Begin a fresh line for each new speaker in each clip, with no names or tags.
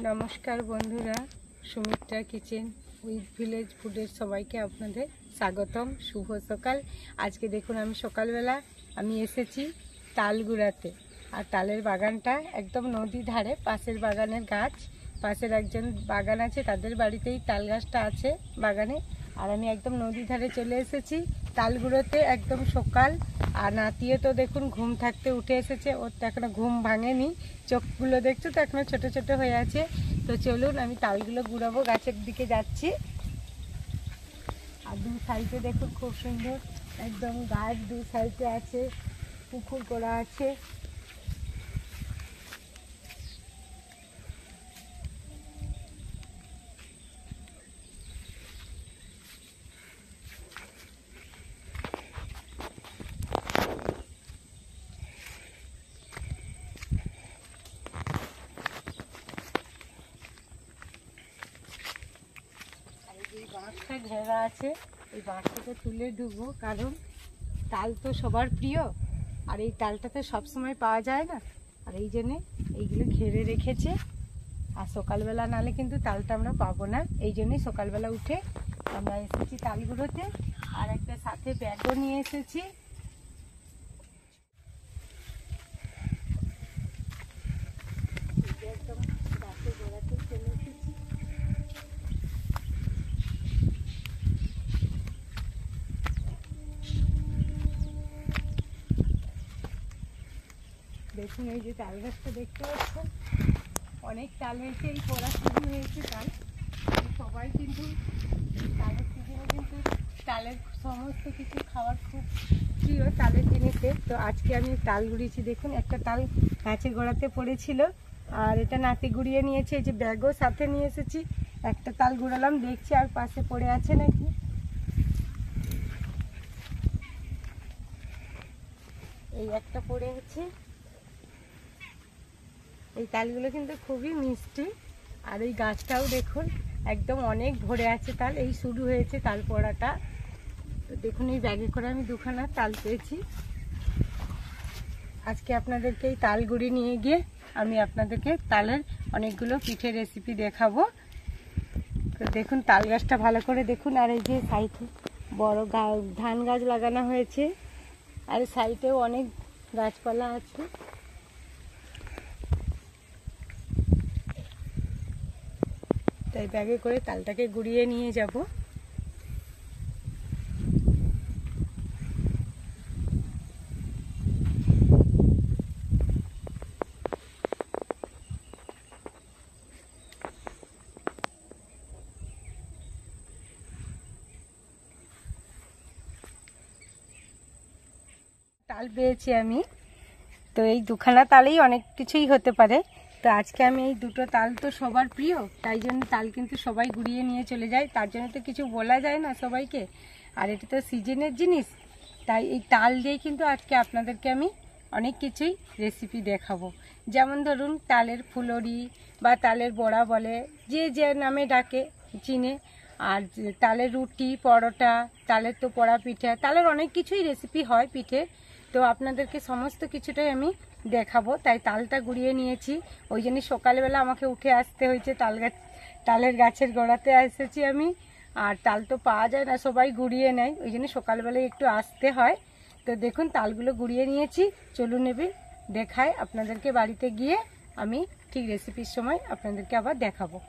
নমস্কার বন্ধুরা, Sumitra kitchen with village ফুডের সবাইকে আপনাদের স্বাগতম। শুভ সকাল। আজকে দেখুন আমি সকালবেলা এসেছি তালগুড়াতে। আর তালের বাগানটা একদম নদী ধারে, পাশের বাগানের গাছ, পাশের একজন বাগান আছে, তাদের বাড়িতেই তাল গাছটা আছে বাগানে। আর আমি একদম নদী ধারে চলে এসেছি তালগুড়োতে, একদম সকাল। আর নাতিয়ে তো দেখুন ঘুম থাকতে উঠে এসেছে, ওর তো এখনো ঘুম ভাঙেনি, চোখগুলো দেখছো তো এখনো ছোট ছোট হয়ে আছে। তো চলুন আমি তালগুলো গুড়াবো, গাছের দিকে যাচ্ছি। আর দু সাইডে দেখুন খুব সুন্দর একদম গাছ, দু সাইডে আছে, পুকুর করা আছে। এই বাঁশটা ঘেরা আছে, এই বাঁশটাকে তুলে ঢুকবো, কারণ তাল তো সবার প্রিয়, আর এই তালটা তো সবসময় পাওয়া যায় না। আর এই জন্যে এইগুলো ঘিরে রেখেছে। আর সকালবেলা নালে কিন্তু তালটা আমরা পাবো না, এই জন্যই সকালবেলা উঠে আমরা এসেছি তালগুলোতে। আর একটা সাথে ব্যাগও নিয়ে এসেছি। একদম গাছের গোড়াতে চলে এসেছি। দেখুন এই যে তাল গাছটা দেখতে পাচ্ছেন, অনেক তাল হয়েছে, এই পড়া শুরু হয়েছে তাল। সবাই কিন্তু তালের সিজনে কিন্তু তালের সমস্ত কিছু খাওয়ার খুব প্রিয় তালের জিনিসে। তো আজকে আমি তাল গুড়িয়েছি, দেখুন একটা তাল গাছের গোড়াতে পড়েছিল, আর এটা নাতি গুড়িয়ে নিয়েছে। এই যে ব্যাগও সাথে নিয়ে এসেছি, একটা তাল গুড়ালাম, দেখছি আর পাশে পড়ে আছে নাকি। এই একটা পড়ে আছে। এই তালগুলো কিন্তু খুবই মিষ্টি। আর এই গাছটাও দেখুন একদম অনেক ভরে আছে তাল, এই শুরু হয়েছে তাল পড়াটা। তো দেখুন এই ব্যাগে করে আমি দুখানা তাল পেয়েছি। আজকে আপনাদেরকে এই তাল গুড়ি নিয়ে গিয়ে আমি আপনাদেরকে তালের অনেকগুলো পিঠের রেসিপি দেখাবো। তো দেখুন তাল গাছটা ভালো করে দেখুন। আর এই যে সাইডে বড় ধান গাছ লাগানো হয়েছে, আর সাইডেও অনেক গাছপালা আছে। তাই ব্যাগে করে তালটাকে গুড়িয়ে নিয়ে যাব। তাল পেয়েছি আমি, তো এই দুখানা তালেই অনেক কিছুই হতে পারে। তো আজকে আমি এই দুটো তাল তো সবার প্রিয়, তাই জন্য তাল কিন্তু সবাই গুড়িয়ে নিয়ে চলে যায়, তার জন্য তো কিছু বলা যায় না সবাইকে। আর এটা তো সিজনের জিনিস, তাই এই তাল দিয়ে কিন্তু আজকে আপনাদেরকে আমি অনেক কিছুই রেসিপি দেখাবো। যেমন ধরুন তালের ফুলরি বা তালের বড়া বলে, যে যে নামে ডাকে চিনে। আর তালের রুটি, পরোটা, তালের তো পোড়া পিঠা, তালের অনেক কিছুই রেসিপি হয় পিঠে। তো আপনাদেরকে সমস্ত কিছুটাই আমি দেখাবো, তাই তালটা গুড়িয়ে নিয়েছি। ওই জন্য সকালবেলা আমাকে উঠে আসতে হয়েছে, তালের গাছের গোড়াতে এসেছি আমি। আর তাল তো পাওয়া যায় না, সবাই গুড়িয়ে নেয়, ওই জন্য সকালবেলায় একটু আসতে হয়। তো দেখুন তালগুলো গুড়িয়ে নিয়েছি, চলুন নেবে দেখায় আপনাদেরকে। বাড়িতে গিয়ে আমি ঠিক রেসিপির সময় আপনাদেরকে আবার দেখাবো।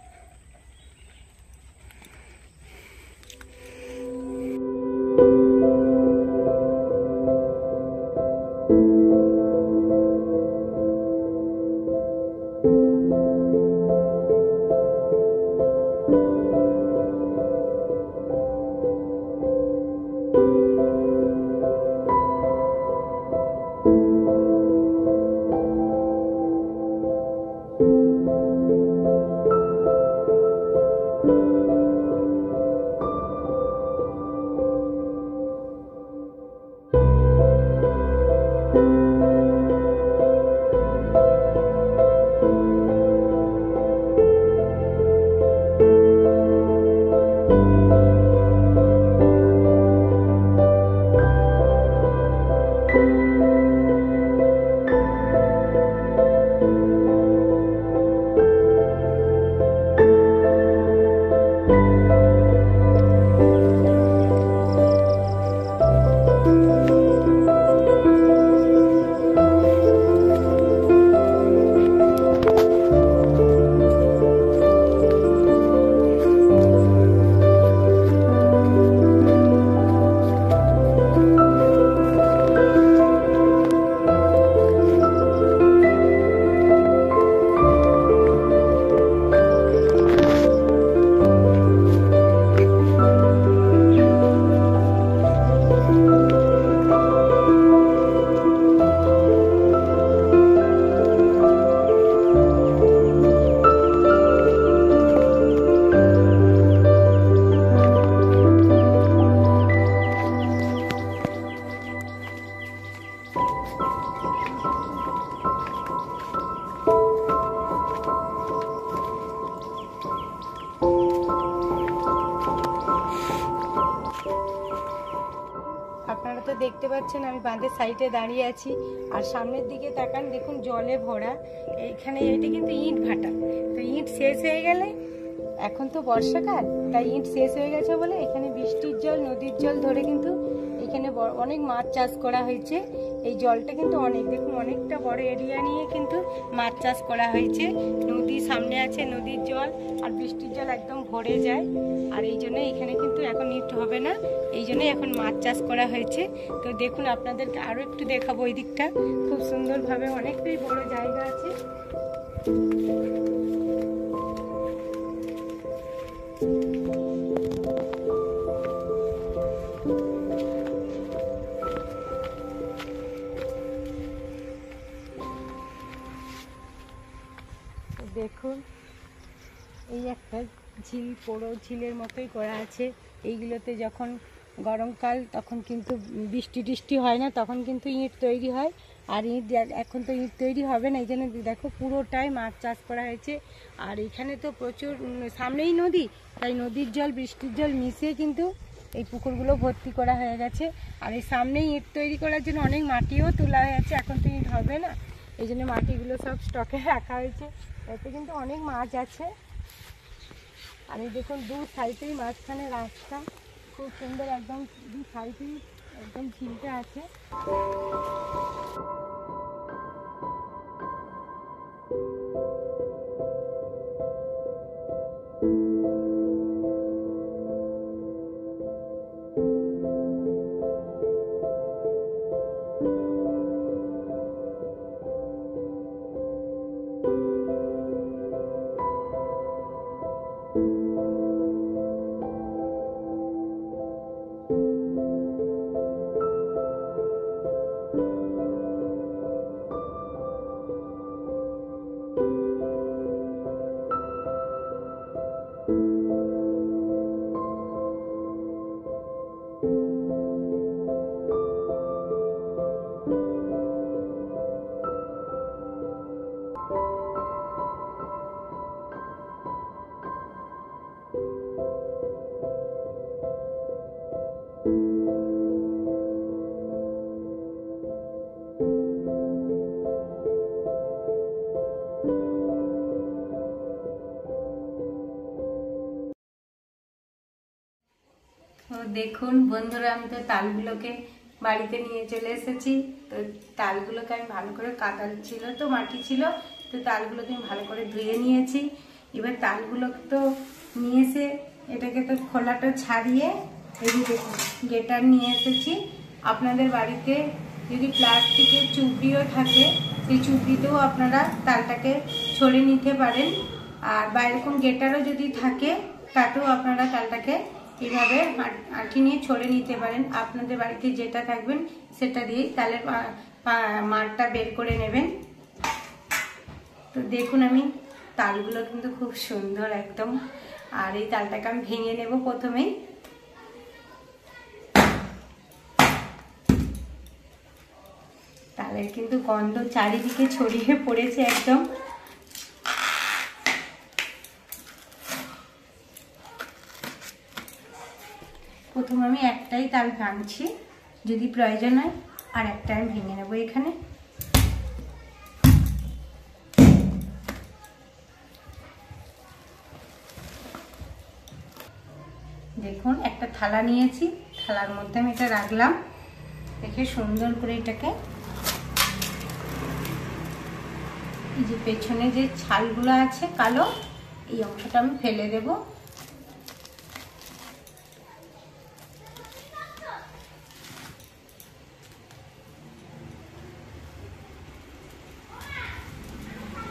দেখতে পাচ্ছেন আমি বাঁধের সাইডে দাঁড়িয়ে আছি, আর সামনের দিকে তাকান, দেখুন জলে ভরা। এইখানে এটা কিন্তু ইট ভাটা, তো ইট শেষ হয়ে গেলে, এখন তো বর্ষাকাল, তাই ইট শেষ হয়ে গেছে বলে এখানে বৃষ্টির জল, নদীর জল ধরে কিন্তু এখানে অনেক মাছ চাষ করা হয়েছে। এই জলটা কিন্তু অনেক, দেখুন অনেকটা বড় এরিয়া নিয়ে কিন্তু মাছ চাষ করা হয়েছে। নদী সামনে আছে, নদীর জল আর বৃষ্টির জল একদম ভরে যায়, আর এই জন্য এখানে কিন্তু এখন ইট হবে না, এই জন্য এখন মাছ চাষ করা হয়েছে। তো দেখুন আপনাদেরকে আরও একটু দেখাবো, ওই দিকটা খুব সুন্দরভাবে অনেকটাই বড় জায়গা আছে। দেখুন এই একটা ঝিল, পুরো ঝিলের মতোই করা আছে। এইগুলোতে যখন গরমকাল তখন কিন্তু বৃষ্টি টিষ্টি হয় না, তখন কিন্তু ইট তৈরি হয়। আর ইট এখন তো ইট তৈরি হবে না, এই জন্য দেখো পুরোটাই মাছ চাষ করা হয়েছে। আর এখানে তো প্রচুর, সামনেই নদী, তাই নদীর জল বৃষ্টির জল মিশিয়ে কিন্তু এই পুকুরগুলো ভর্তি করা হয়ে গেছে। আর এই সামনেই ইট তৈরি করার জন্য অনেক মাটিও তোলা হয়েছে, এখন তো ইট হবে না, এই জন্য মাটিগুলো সব স্টকে রাখা হয়েছে। এতে কিন্তু অনেক মাছ আছে। আর এই দেখুন দু সাইডেই মাঝখানে রাস্তা, খুব সুন্দর, একদম দু সাইডেই একদম ঝিলটা আছে। তো দেখুন বন্ধুরা, আমি তো তালগুলোকে বাড়িতে নিয়ে চলে এসেছি। তো তালগুলোকে আমি ভালো করে, কাদা ছিল তো, মাটি ছিল, তো তালগুলোকে আমি ভালো করে ধুয়ে নিয়েছি। এবার তালগুলো তো নিয়ে এসে এটাকে তো খোলাটা ছাড়িয়ে এই যে দেখুন গেটার নিয়ে এসেছি। আপনাদের বাড়িতে যদি প্লাস্টিকের চুবড়িও থাকে, সেই চুবড়িতেও আপনারা তালটাকে ছড়ে নিতে পারেন। আর বা এরকম গেটারও যদি থাকে, তাতেও আপনারা তালটাকে এইভাবে আঁটি নিয়ে ছড়ে নিতে পারেন। আপনাদের বাড়িতে যেটা থাকবেন সেটা দিয়েই তালের মারটা বের করে নেবেন। তো দেখুন আমি তালগুলো কিন্তু খুব সুন্দর একদম। আর এই তালটাকে আমি ভেঙে নেব প্রথমেই। তালের কিন্তু গন্ধ চারিদিকে ছড়িয়ে পড়েছে একদম। প্রথম আমি একটাই তাল ভাঙছি, যদি প্রয়োজন হয় আর একটা আমি ভেঙে নেব এখানে। দেখুন একটা থালা নিয়েছি, থালার মধ্যে আমি এটা রাখলাম, দেখে সুন্দর করে এটাকে, এই যে পেছনে যে ছালগুলো আছে কালো, এই অংশটা আমি ফেলে দেব।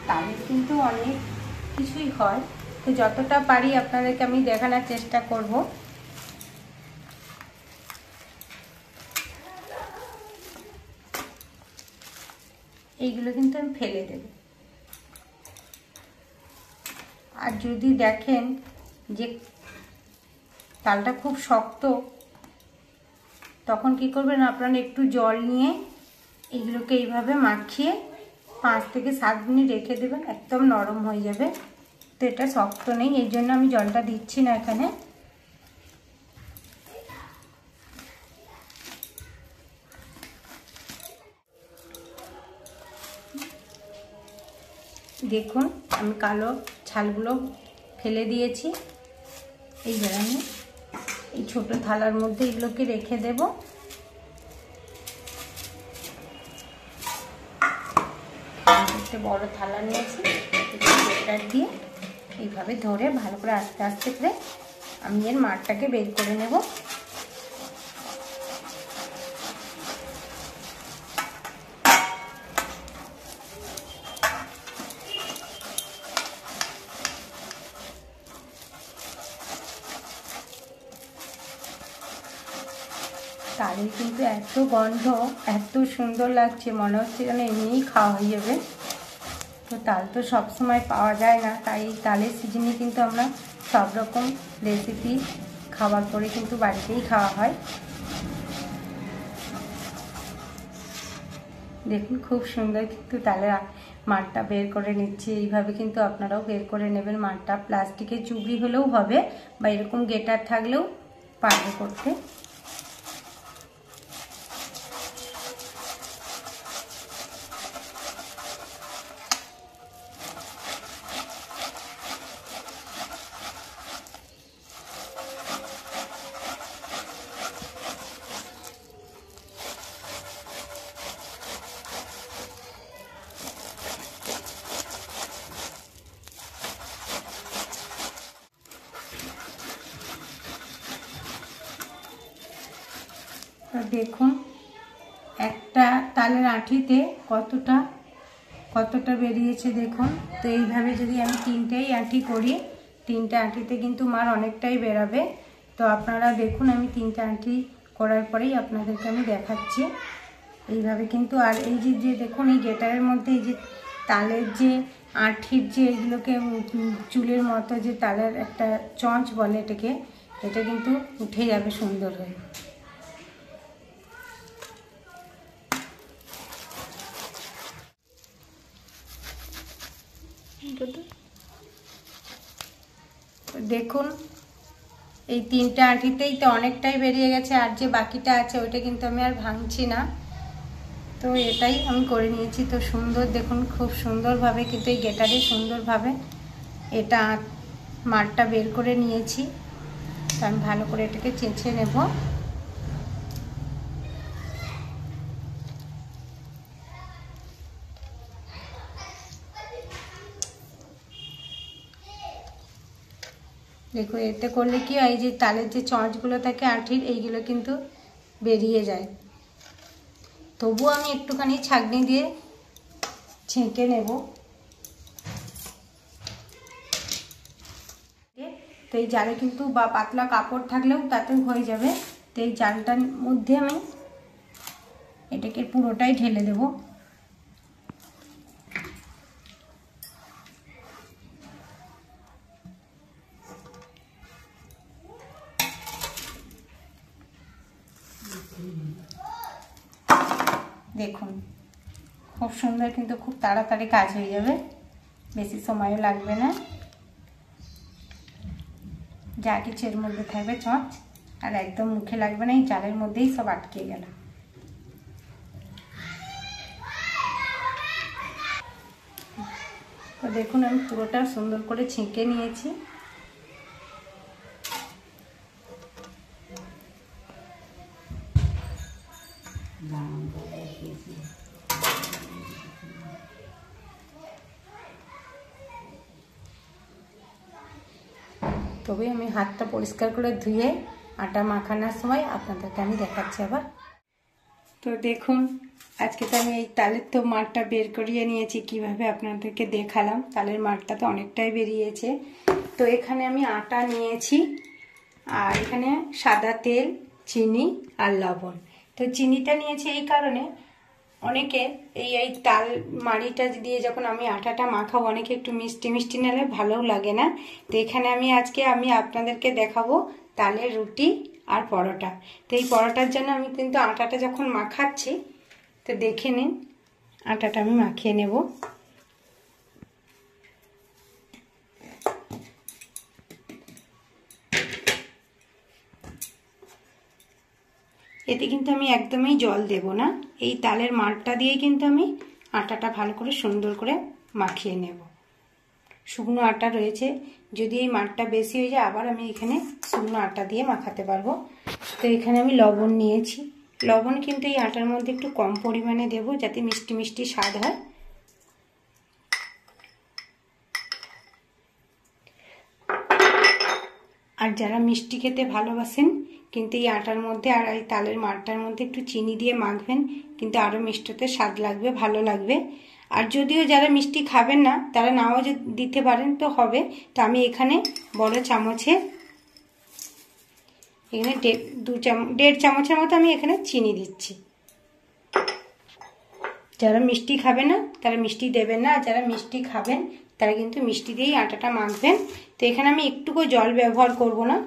তালে কিন্তু অনেক কিছুই হয়, তো যতটা পারি আপনাদেরকে আমি দেখানোর চেষ্টা করব। এইগুলো কিন্তু আমি ফেলে দেব। আর যদি দেখেন যে তালটা খুব শক্ত, তখন কি করবেন আপনারা, একটু জল নিয়ে এগুলোকে এইভাবে মাখিয়ে 5 থেকে 7 মিনিট রেখে দেবেন, একদম নরম হয়ে যাবে। তো এটা শক্ত নেই, এই জন্য আমি জলটা দিচ্ছি না এখানে। দেখুন আমি কালো ছালগুলো ফেলে দিয়েছি। এইবার আমি এই ছোট থালার মধ্যে এগুলোকে রেখে দেব। একটা বড় থালা নিয়েছি, ব্লেন্ডার দিয়ে এইভাবে ধরে ভালো করে আস্তে আস্তে করে আমি এর মাঠটাকে বের করে নেব। তালের কিন্তু এত গন্ধ, এত সুন্দর লাগছে, মনে হচ্ছে যেন এমনিই খাওয়া হয়ে যাবে। তো তাল তো সবসময় পাওয়া যায় না, তাই এই তালের সিজনে কিন্তু আমরা সব রকম রেসিপি খাবার করে কিন্তু বাড়িতেই খাওয়া হয়। দেখুন খুব সুন্দর কিন্তু তালের মাঠটা বের করে নিচ্ছি। এইভাবে কিন্তু আপনারাও বের করে নেবেন মাঠটা। প্লাস্টিকের চুবড়ি হলেও হবে বা এরকম গেটার থাকলেও পারবে করতে। দেখুন একটা তালের আঁঠিতে কতটা বেরিয়েছে দেখুন। তো এইভাবে যদি আমি 3টেই আঁঠি করি, 3টে আঁঠিতে কিন্তু মার অনেকটাই বেরাবে। তো আপনারা দেখুন আমি 3টে আঁঠি করার পরেই আপনাদেরকে আমি দেখাচ্ছি। এইভাবে কিন্তু আর এই যে দেখুন এই গেটারের মধ্যে এই যে তালের যে আঁঠির যে এগুলোকে চুলের মতো যে তালের একটা চঞ্চ বলে এটাকে, এটা কিন্তু উঠে যাবে সুন্দর হয়ে। দেখুন এই 3টে আঁঠিতেই তো অনেকটাই বেরিয়ে গেছে, আর যে বাকিটা আছে ওইটা কিন্তু আমি আর ভাঙছি না। তো এটাই আমি করে নিয়েছি। তো সুন্দর দেখুন খুব সুন্দরভাবে কিন্তু এই গেটারে সুন্দরভাবে এটা মাঠটা বের করে নিয়েছি। তো আমি ভালো করে এটাকে চেঁচে নেব। দেখো এতে করলে কি হয়, যে তালের যে চঁচগুলো থাকে আঁঠির, এইগুলো কিন্তু বেরিয়ে যায়। তবুও আমি একটুখানি ছাঁকনি দিয়ে ছেঁকে নেব। তো এই জালে কিন্তু বা পাতলা কাপড় থাকলেও তাতেও হয়ে যাবে। তো এই জালটার মধ্যে আমি এটাকে পুরোটাই ঢেলে দেব। দেখুন খুব সুন্দর কিন্তু খুব তাড়াতাড়ি কাজ হয়ে যাবে, বেশি সময়ও লাগবে না। যা কিছু এর মধ্যে থাকবে চঁচ, আর একদম মুখে লাগবে না, এই জালের মধ্যেই সব আটকে গেল। তো দেখুন আমি পুরোটা সুন্দর করে ছেঁকে নিয়েছি। তবে আমি হাতটা পরিষ্কার করে ধুয়ে আটা মাখানোর সময় আপনাদেরকে আমি দেখাচ্ছি আবার। তো দেখুন আজকে তো আমি এই তালের তো মাঠটা বের করিয়ে নিয়েছি, কিভাবে আপনাদেরকে দেখালাম। তালের মাঠটা তো অনেকটাই বেরিয়েছে। তো এখানে আমি আটা নিয়েছি, আর এখানে সাদা তেল, চিনি আর লবণ। তো চিনিটা নিয়েছি এই কারণে, অনেকে এই তাল মাড়িটা দিয়ে যখন আমি আটাটা মাখাবো, অনেকে একটু মিষ্টি মিষ্টি নিলে ভালোও লাগে না। তো এখানে আজকে আমি আপনাদেরকে দেখাবো তালের রুটি আর পরোটা। তো এই পরোটার জন্য আমি কিন্তু আটাটা যখন মাখাচ্ছি, তো দেখে নিন আটাটা আমি মাখিয়ে নেব। এতে কিন্তু আমি একদমই জল দেব না, এই তালের মাড়টা দিয়ে কিন্তু আমি আটাটা ভালো করে সুন্দর করে মাখিয়ে নেব। শুকনো আটা রয়েছে, যদি এই মাঠটা বেশি হয়ে যায় আবার আমি এখানে শুকনো আটা দিয়ে মাখাতে পারবো। তো এখানে আমি লবণ নিয়েছি, লবণ কিন্তু এই আটার মধ্যে একটু কম পরিমাণে দেবো যাতে মিষ্টি মিষ্টি স্বাদ হয়। আর যারা মিষ্টি খেতে ভালোবাসেন কিন্তু এই আটার মধ্যে আর এই তালের মাঠটার মধ্যে একটু চিনি দিয়ে মাখবেন, কিন্তু আরও মিষ্টিতে স্বাদ লাগবে, ভালো লাগবে। আর যদিও যারা মিষ্টি খাবেন না তারা নাও দিতে পারেন তো হবে। তো আমি এখানে বড় চামচে এখানে 1.5 চামচের মতো আমি এখানে চিনি দিচ্ছি। যারা মিষ্টি খাবে না তারা মিষ্টি দেবেন না, আর যারা মিষ্টি খাবেন তারা কিন্তু মিষ্টি দিয়েই আটাটা মাখবেন। তো এখানে আমি একটুকু জল ব্যবহার করব না,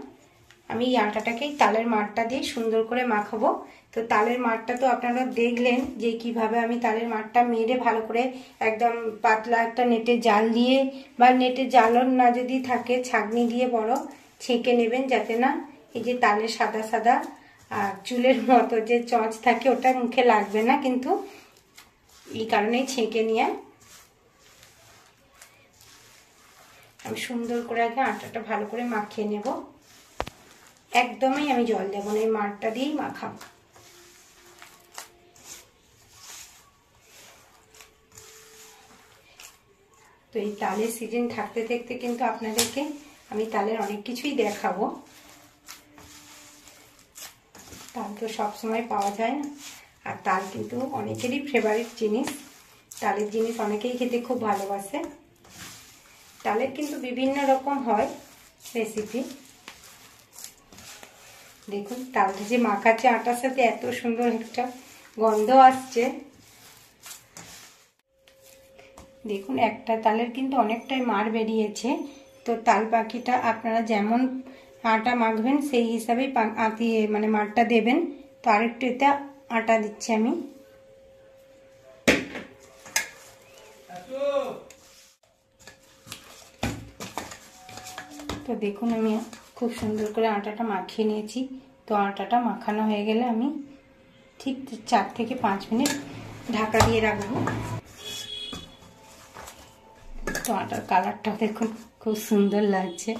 আমি এই আটাটাকেই তালের মাঠটা দিয়ে সুন্দর করে মাখাবো। তো তালের মাঠটা তো আপনারা দেখলেন যে কিভাবে আমি তালের মাঠটা মেরে ভালো করে একদম পাতলা একটা নেটের জাল দিয়ে, বা নেটের জালও না যদি থাকে ছাঁকনি দিয়ে বড় ছেঁকে নেবেন, যাতে না এই যে তালের সাদা সাদা আর চুলের মতো যে চঁচ থাকে ওটা মুখে লাগবে না, কিন্তু এই কারণেই ছেঁকে নিয়ে আমি সুন্দর করে আগে আটাটা ভালো করে মাখিয়ে নেব। একদমই আমি জল দেবো না, এই মাঠটা দিয়েই মাখাবো। তো এই তালের সিজন থাকতে থাকতে কিন্তু আপনাদেরকে আমি তালের অনেক কিছুই দেখাবো। তাল তো সবসময় পাওয়া যায় না, আর তাল কিন্তু অনেকেরই ফেভারিট জিনিস। তালের জিনিস অনেকেই খেতে খুব ভালোবাসে। তালের কিন্তু বিভিন্ন রকম হয় রেসিপি। দেখুন তালটা যে মাখাচ্ছে আটার সাথে এত সুন্দর একটা গন্ধ আসছে। দেখুন একটা তালের কিন্তু অনেকটাই মার বেরিয়েছে। তো তাল পাখিটা আপনারা যেমন আটা মাখবেন সেই হিসাবেই মানে মারটা দেবেন। তো আরেকটু এতে আটা দিচ্ছি আমি। তো দেখুন আমি খুব সুন্দর করে আটাটা মাখিয়ে নিয়েছি। তো আটাটা মাখানো হয়ে গেলে আমি ঠিক 4 থেকে 5 মিনিট ঢাকা দিয়ে রাখবো। তো আটার কালারটা দেখুন খুব সুন্দর লাগছে।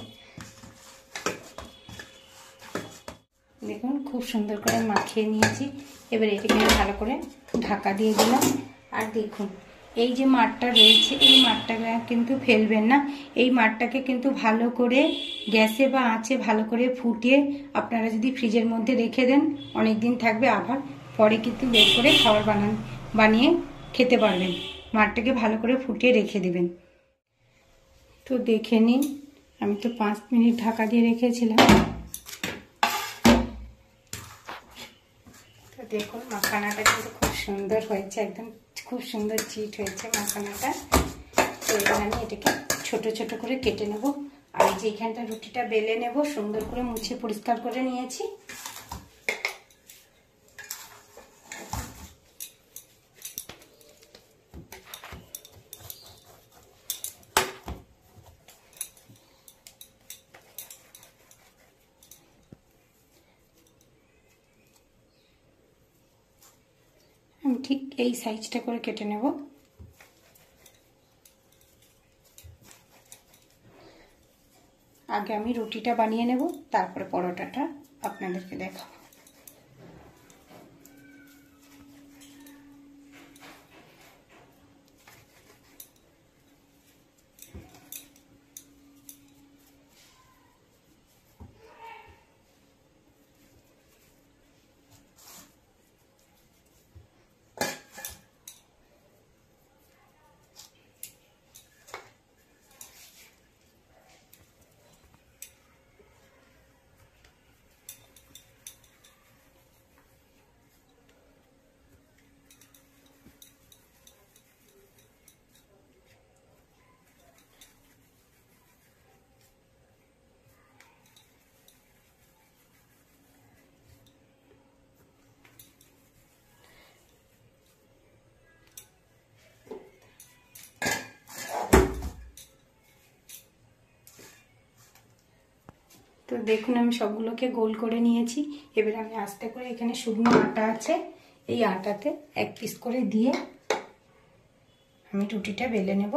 দেখুন খুব সুন্দর করে মাখিয়ে নিয়েছি। এবার এটাকে ভালো করে ঢাকা দিয়ে দিলাম। আর দেখুন এই যে মাঠটা রয়েছে এই মাঠটাকে কিন্তু ফেলবেন না। এই মাঠটাকে কিন্তু ভালো করে গ্যাসে বা আঁচে ভালো করে ফুটিয়ে আপনারা যদি ফ্রিজের মধ্যে রেখে দেন অনেক দিন থাকবে, আবার পরে কিন্তু বের করে খাবার বানিয়ে খেতে পারবেন। মাঠটাকে ভালো করে ফুটিয়ে রেখে দেবেন। তো দেখে নিন আমি তো 5 মিনিট ঢাকা দিয়ে রেখেছিলাম। তো দেখুন মাখানাটা কিন্তু খুব সুন্দর হয়েছে, একদম খুব সুন্দর চিট হয়েছে মাখানাটা। তো এবার আমি এটাকে ছোট ছোট করে কেটে নেব। আর এই যে এইখানটা রুটিটা বেলে নেব, সুন্দর করে মুছে পরিষ্কার করে নিয়েছি। আমি ঠিক এই সাইজটা করে কেটে নেব। আগে আমি রুটিটা বানিয়ে নেব, তারপরে পরোটাটা আপনাদেরকে দেখাবো। তো দেখুন আমি সবগুলোকে গোল করে নিয়েছি। এবার আমি আস্তে করে এখানে শুকনো আটা আছে, এই আটাতে 1 পিস করে দিয়ে আমি রুটিটা বেলে নেব।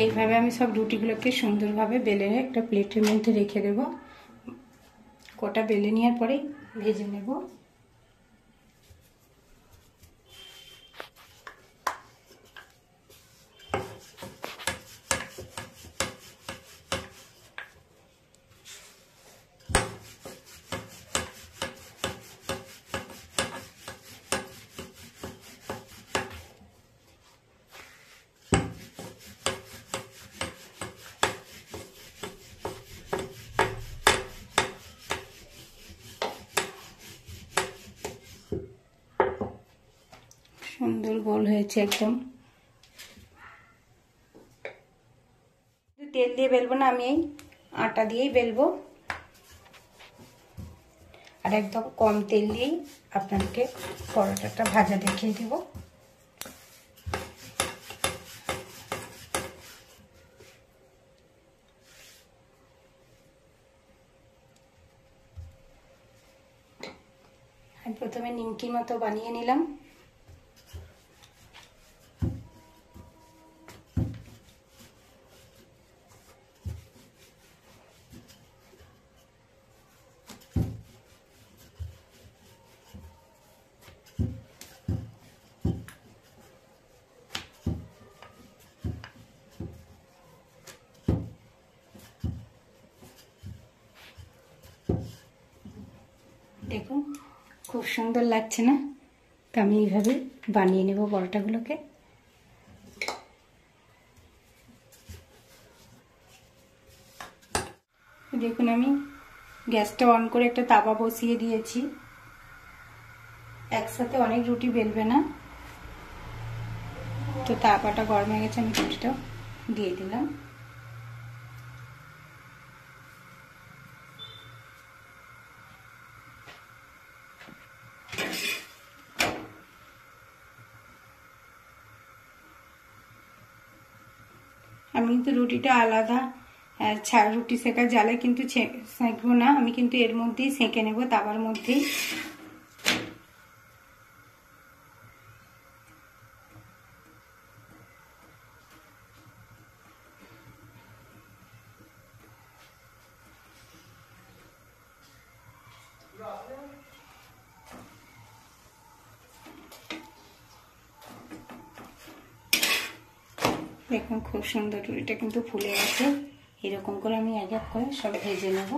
এইভাবে আমি সব রুটিগুলোকে সুন্দরভাবে বেলে একটা প্লেটের মধ্যে রেখে দেব। কটা বেলে নেওয়ার পরে ভেজে নেব। সুন্দর গোল হয়েছে একদম। তেল দিয়ে বেলবো না, আমি এই আটা দিয়েই বেলবো। আর একদম কম তেল দিয়েই আপনাকে পরোটাটা ভাজা দেখিয়ে দেব। আমি প্রথমে নিমকির মতো বানিয়ে নিলাম। দেখুন খুব সুন্দর লাগছে না? তো আমি এইভাবে বানিয়ে নেব পরোটাগুলোকে। দেখুন আমি গ্যাসটা অন করে একটা তাওয়া বসিয়ে দিয়েছি। একসাথে অনেক রুটি বেলবে না, তো তাওয়াটা গরম হয়ে গেছে, আমি রুটিটা দিয়ে দিলাম। আমি কিন্তু রুটিটা আলাদা রুটি সেঁকার জালে কিন্তু সেঁকবো না, আমি কিন্তু এর মধ্যেই সেঁকে নেব, তাওয়ার মধ্যেই। দেখুন খুব সুন্দর রুটিটা কিন্তু ফুলে গেছে। এরকম করে আমি এক এক করে সব ভেজে নেব।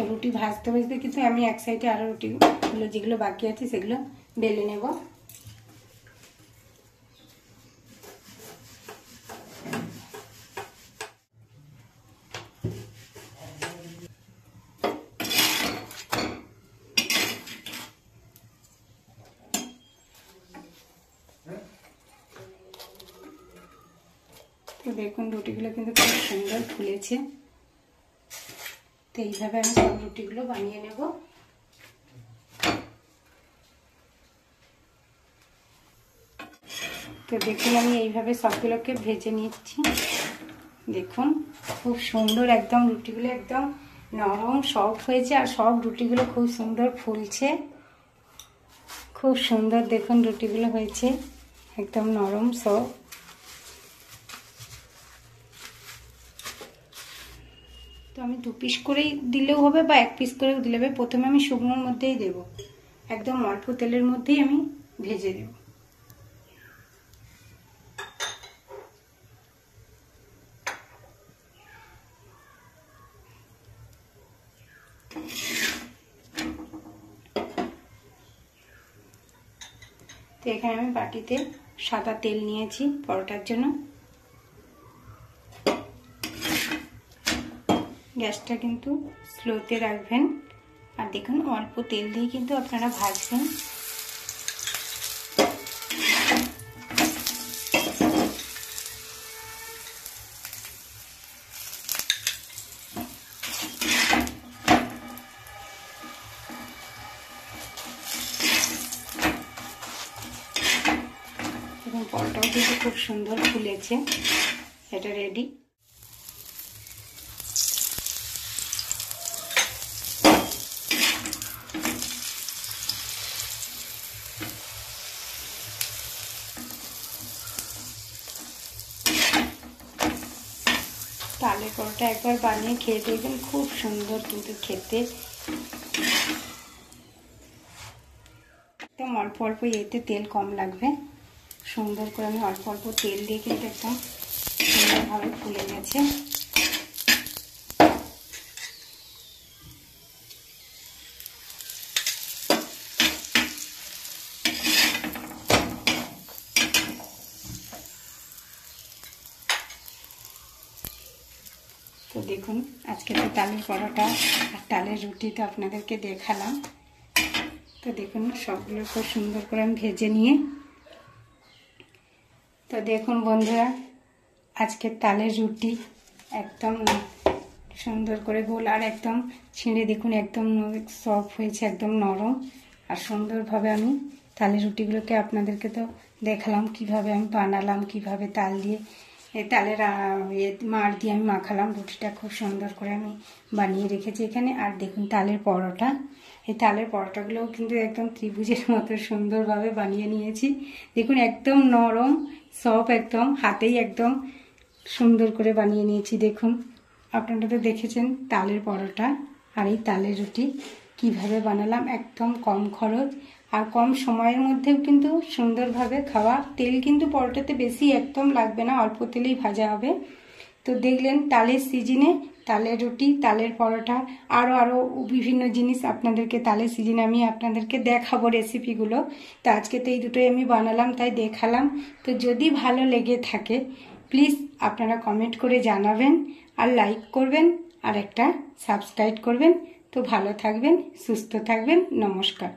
রুটি ভাজতে ভাজতে কিন্তু আমি এক সাইডে আরো রুটিগুলো যেগুলো বাকি আছে সেগুলো বেলে নেব। তো দেখুন রুটিগুলো কিন্তু খুব সুন্দর ফুলেছে। তো এইভাবে আমি সব রুটিগুলো বানিয়ে নেব। তো দেখুন আমি এইভাবে সবগুলোকে ভেজে নিচ্ছি। দেখুন খুব সুন্দর একদম রুটিগুলো একদম নরম সফট হয়েছে, আর সব রুটিগুলো খুব সুন্দর ফুলছে। খুব সুন্দর দেখুন রুটিগুলো হয়েছে একদম নরম সফট। তো আমি 2 পিস করেই দিলেও হবে বা 1 পিস করেও দিলে হবে। প্রথমে আমি শুকনোর মধ্যেই দেব, একদম অল্প তেলের মধ্যেই আমি ভেজে দেব। তো এখানে আমি বাটিতে সাদা তেল নিয়েছি পরোটার জন্য। গ্যাসটা কিন্তু স্লোতে রাখবেন, আর দেখুন অল্প তেল দিয়ে কিন্তু আপনারা ভাজবেন। এবং পরোটাও কিন্তু খুব সুন্দর ফুলেছে। এটা রেডি। তালের পরোটা একবার বানিয়ে খেয়ে দেখবেন, খুব সুন্দর কিন্তু খেতে। একদম অল্প অল্প এতে তেল কম লাগবে। সুন্দর করে আমি অল্প অল্প তেল দিয়ে কিন্তু একদম সুন্দরভাবে ফুলে গেছে। তো দেখুন, আজকে তো তালের পরোটা আর তালের রুটি তো আপনাদেরকে দেখালাম। তো দেখুন সবগুলো খুব সুন্দর করে আমি ভেজে নিয়ে, তো দেখুন বন্ধুরা, আজকে তালের রুটি একদম সুন্দর করে গোল আর একদম ছিঁড়ে দেখুন একদম সফট হয়েছে, একদম নরম আর সুন্দরভাবে আমি তালের রুটিগুলোকে আপনাদেরকে তো দেখালাম কিভাবে আমি বানালাম, কিভাবে তাল দিয়ে তালের মাড় দিয়ে আমি মাখালাম। রুটিটা খুব সুন্দর করে আমি বানিয়ে রেখেছি এখানে। আর দেখুন তালের পরোটা, এই তালের পরোটাগুলোও কিন্তু একদম ত্রিভুজের মতো সুন্দরভাবে বানিয়ে নিয়েছি। দেখুন একদম নরম সফট, একদম হাতেই একদম সুন্দর করে বানিয়ে নিয়েছি। দেখুন আপনারা তো দেখেছেন তালের পরোটা আর এই তালের রুটি কিভাবে বানালাম, একদম কম খরচ আর কম সময়ের মধ্যেও কিন্তু সুন্দরভাবে খাওয়া। তেল কিন্তু পরোটাতে বেশি একদম লাগবে না, অল্প তেলেই ভাজা হবে। তো দেখলেন তালের সিজনে তালের রুটি, তালের পরোটা, আরও বিভিন্ন জিনিস আপনাদেরকে তালের সিজনে আমি আপনাদেরকে দেখাবো রেসিপিগুলো। তো আজকে তো এই দুটোই আমি বানালাম, তাই দেখালাম। তো যদি ভালো লেগে থাকে প্লিজ আপনারা কমেন্ট করে জানাবেন আর লাইক করবেন আর একটা সাবস্ক্রাইব করবেন। তো ভালো থাকবেন, সুস্থ থাকবেন, নমস্কার।